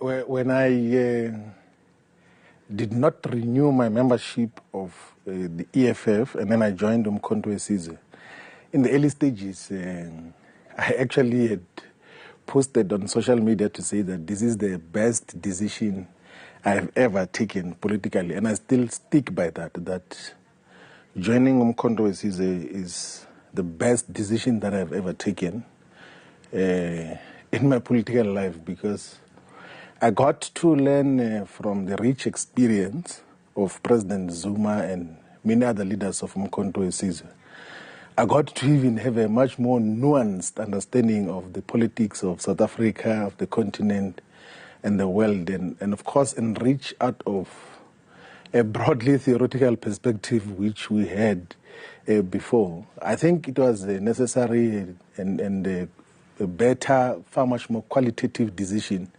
When I did not renew my membership of the EFF, and then I joined Umkhonto we Sizwe, in the early stages, I actually had posted on social media to say that this is the best decision I have ever taken politically, and I still stick by that joining Umkhonto we Sizwe is the best decision that I have ever taken in my political life, because I got to learn from the rich experience of President Zuma and many other leaders of Umkhonto we Sizwe. I got to even have a much more nuanced understanding of the politics of South Africa, of the continent, and the world, and of course enrich out of a broadly theoretical perspective which we had before. I think it was necessary and a better, far much more qualitative decision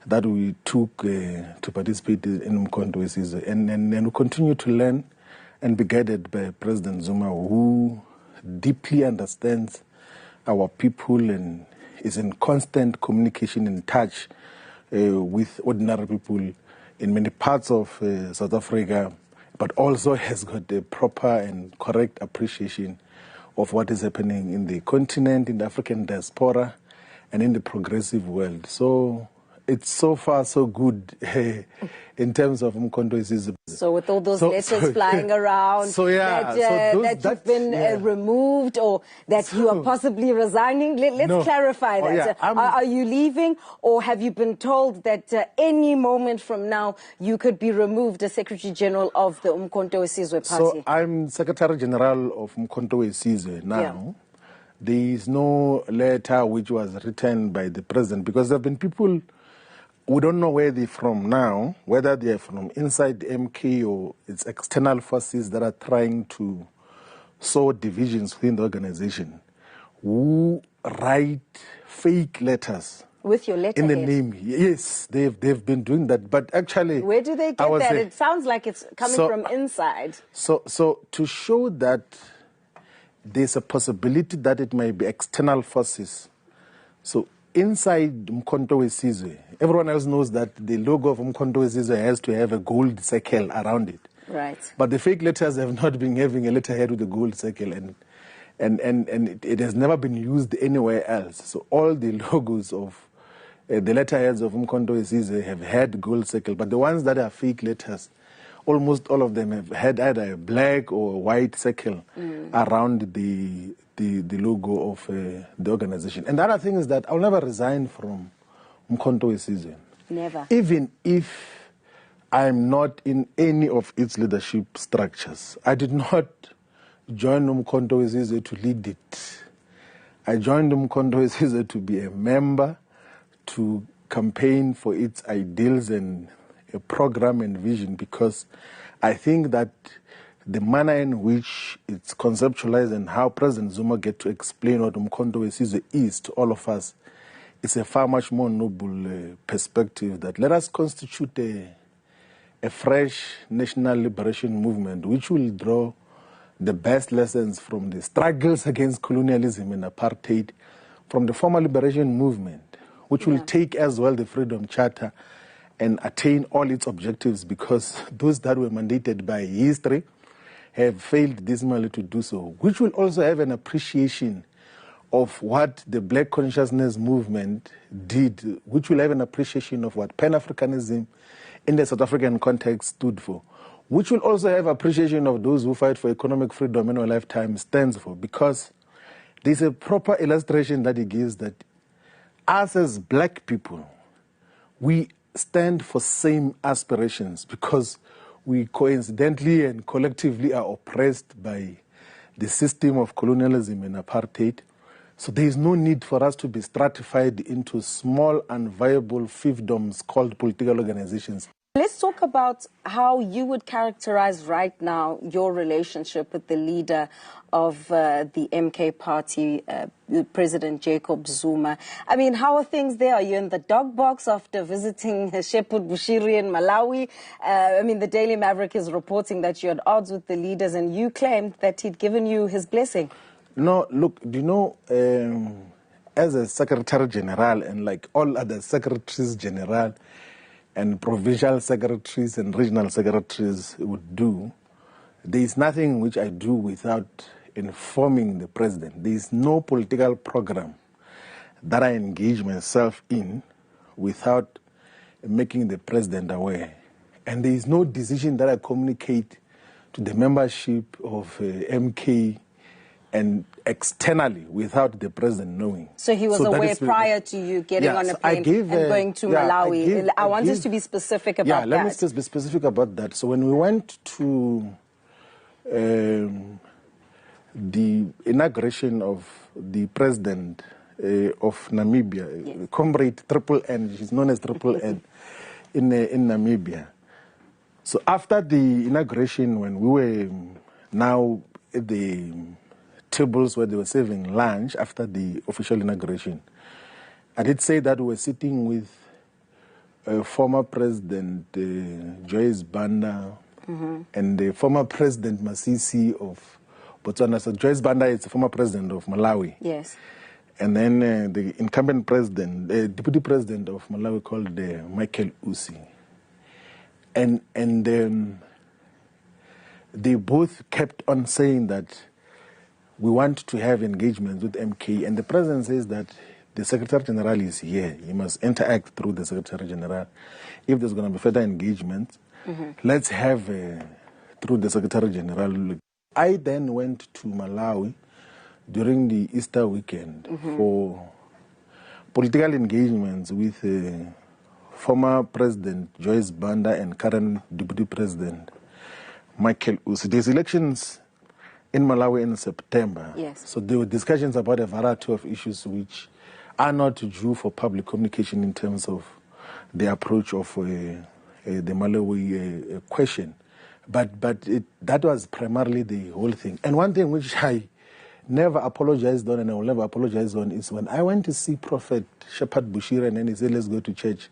that we took to participate in Umkhonto we Sizwe, and we continue to learn and be guided by President Zuma, who deeply understands our people and is in constant communication and touch with ordinary people in many parts of South Africa, but also has got a proper and correct appreciation of what is happening in the continent, in the African diaspora, and in the progressive world. So it's so far so good in terms of Umkhonto we Sizwe. So with all those letters flying around, that you've been removed, or that you are possibly resigning, let's clarify that. Are you leaving, or have you been told that any moment from now you could be removed as Secretary General of the Umkhonto we Sizwe Party? So I'm Secretary General of Umkhonto we Sizwe now. Yeah. There is no letter which was written by the President, because there have been people, we don't know where they're from now, whether they're from inside the MK or it's external forces that are trying to sow divisions within the organization, who write fake letters. With your letterhead? In the name, yes, they've been doing that. But actually, where do they get that? It sounds like it's coming from inside. So to show that there's a possibility that it may be external forces. So inside Umkhonto we Sizwe, everyone else knows that the logo of Umkhonto we Sizwe has to have a gold circle around it. Right. But the fake letters have not been having a letterhead with a gold circle, and it has never been used anywhere else. So all the logos of the letterheads of Umkhonto we Sizwe have had gold circle, but the ones that are fake letters, almost all of them have had either a black or white circle around the logo of the organization. And the other thing is that I'll never resign from Umkhonto we Sizwe. Never. Even if I'm not in any of its leadership structures. I did not join Umkhonto we Sizwe to lead it. I joined Umkhonto we Sizwe to be a member, to campaign for its ideals and a program and vision, because I think that the manner in which it's conceptualized and how President Zuma get to explain what Umkhonto we Sizwe is to all of us, it's a far much more noble perspective that let us constitute a fresh national liberation movement which will draw the best lessons from the struggles against colonialism and apartheid, from the former liberation movement, which will take as well the Freedom Charter and attain all its objectives, because those that were mandated by history have failed dismally to do so, which will also have an appreciation of what the Black Consciousness movement did, which will have an appreciation of what Pan-Africanism in the South African context stood for, which will also have appreciation of those who fight for economic freedom in our lifetime stands for, because there's a proper illustration that he gives that us as black people, we stand for same aspirations, because we coincidentally and collectively are oppressed by the system of colonialism and apartheid. So there is no need for us to be stratified into small and viable fiefdoms called political organizations. Let's talk about how you would characterize right now your relationship with the leader of the MK party, President Jacob Zuma. I mean, how are things there? Are you in the dog box after visiting Shepherd Bushiri in Malawi? I mean, the Daily Maverick is reporting that you're at odds with the leaders, and you claimed that he'd given you his blessing. No, look, do you know, as a Secretary General and like all other Secretaries General and provincial secretaries and regional secretaries would do, there is nothing which I do without informing the president. There is no political program that I engage myself in without making the president aware. And there is no decision that I communicate to the membership of MK and externally without the president knowing. So he was aware prior to you getting on a plane and going to Malawi. I want us to be specific about that. Yeah, let me just be specific about that. So when we went to the inauguration of the president of Namibia, Comrade Triple N, he's known as Triple N, in Namibia. So after the inauguration, when we were now at the tables where they were serving lunch after the official inauguration, I did say that we were sitting with former President Joyce Banda and the former President Masisi of Botswana. So Joyce Banda is the former president of Malawi. Yes. And then the incumbent president, the deputy president of Malawi called Michael Usi. And they both kept on saying that we want to have engagements with MK. And the president says that the Secretary General is here. He must interact through the Secretary General. If there's going to be further engagement, let's have through the Secretary General. I then went to Malawi during the Easter weekend for political engagements with former President Joyce Banda and current Deputy President Michael Usi. There's elections in Malawi in September. Yes. So there were discussions about a variety of issues which are not due for public communication in terms of the approach of the Malawi question. But that was primarily the whole thing. And one thing which I never apologized on and I will never apologize on is when I went to see Prophet Shepherd Bushiri and then he said, let's go to church.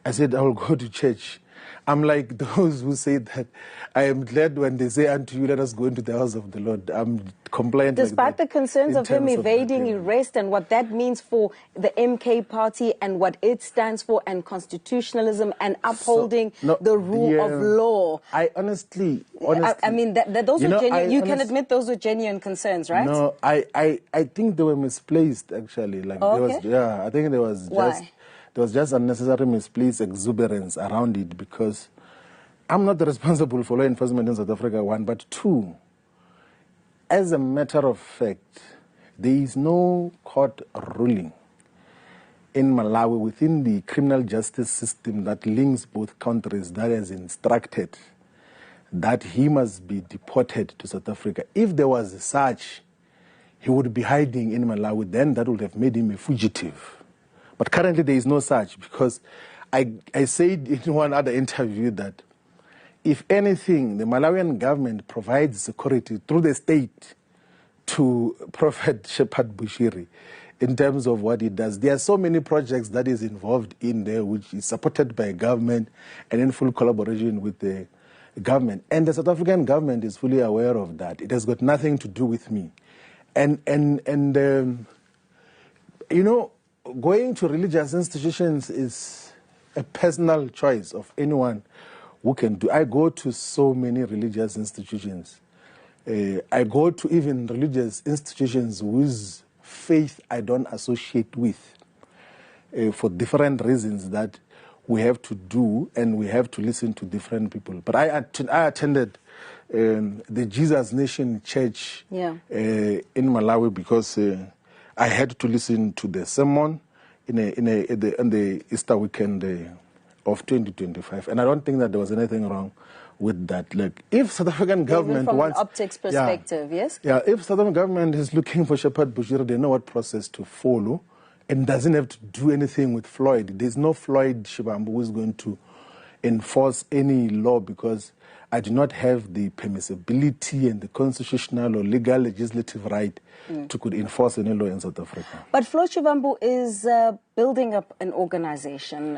I said, I will go to church. I'm like those who say that I am glad when they say unto you, let us go into the house of the Lord. I'm compliant. Despite the concerns of him evading arrest and what that means for the MK party and what it stands for and constitutionalism and upholding the rule of law. I honestly I mean, those are genuine. You can admit those were genuine concerns, right? No, I think they were misplaced, actually. Like I think there was just... There was just unnecessary misplaced exuberance around it because I'm not responsible for law enforcement in South Africa, one, but two, as a matter of fact, there is no court ruling in Malawi within the criminal justice system that links both countries that has instructed that he must be deported to South Africa. If there was such, he would be hiding in Malawi, then that would have made him a fugitive. But currently there is no such because I said in one other interview that if anything, the Malawian government provides security through the state to Prophet Shepherd Bushiri in terms of what he does. There are so many projects that is involved in there which is supported by government and in full collaboration with the government. And the South African government is fully aware of that. It has got nothing to do with me. And you know, going to religious institutions is a personal choice of anyone who can do. I go to so many religious institutions. I go to even religious institutions whose faith I don't associate with for different reasons that we have to do and we have to listen to different people. But I attended the Jesus Nation Church in Malawi because I had to listen to the sermon in the Easter weekend of 2025, and I don't think that there was anything wrong with that. Like, if South African government from wants, an optics perspective, yes, if South African government is looking for Shepherd Bushiri, they know what process to follow, and doesn't have to do anything with Floyd. There's no Floyd Shivambu who is going to enforce any law because I do not have the permissibility and the constitutional or legal legislative right to could enforce any law in South Africa. But Floyd Shivambu is building up an organization.